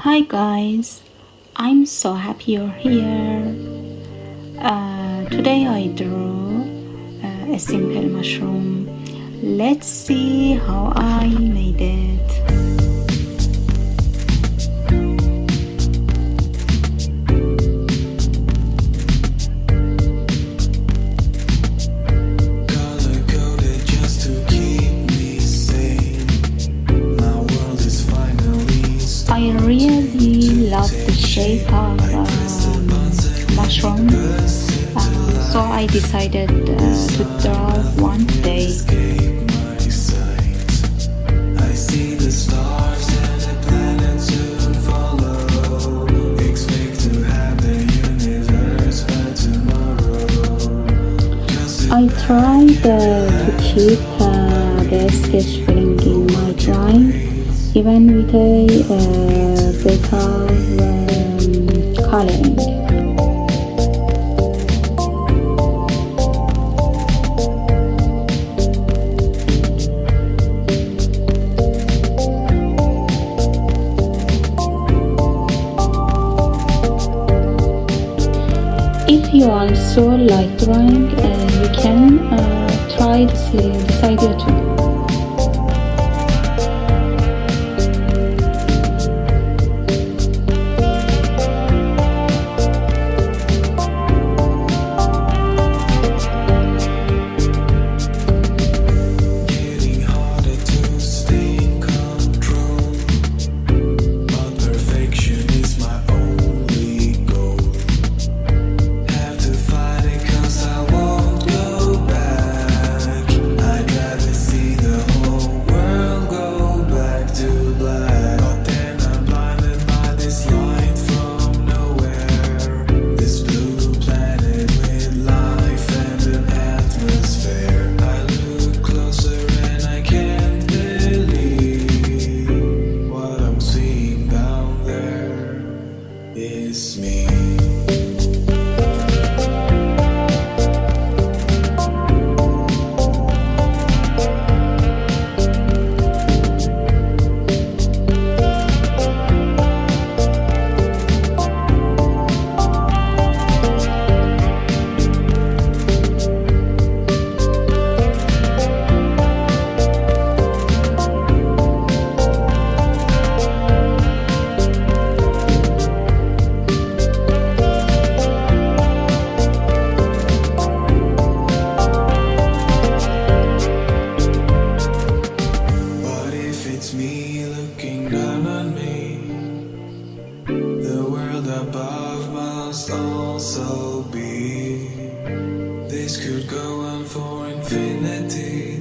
Hi guys, I'm so happy you're here. Today I drew a simple mushroom. Let's see how I made it. Color coded just to keep me sane. My world is finally I really love the shape of mushroom, so I decided to draw one day. escape my sight. I see the stars and the planets soon follow. Expect to have the universe by tomorrow. I tried to keep the sketch feeling in my drawing, even with a bit of coloring. If you also like drawing, you can try this idea too. Getting harder to stay in control, but perfection is my only goal. Have to fight it 'cause I won't go back. I'd rather see the whole world go back to black. But then I'm blinded by this light from nowhere. This blue planet with life and an atmosphere. I look closer and I can't believe what I'm seeing down there is me. But if it's me looking down on me, the world above must also be. This could go on for infinity.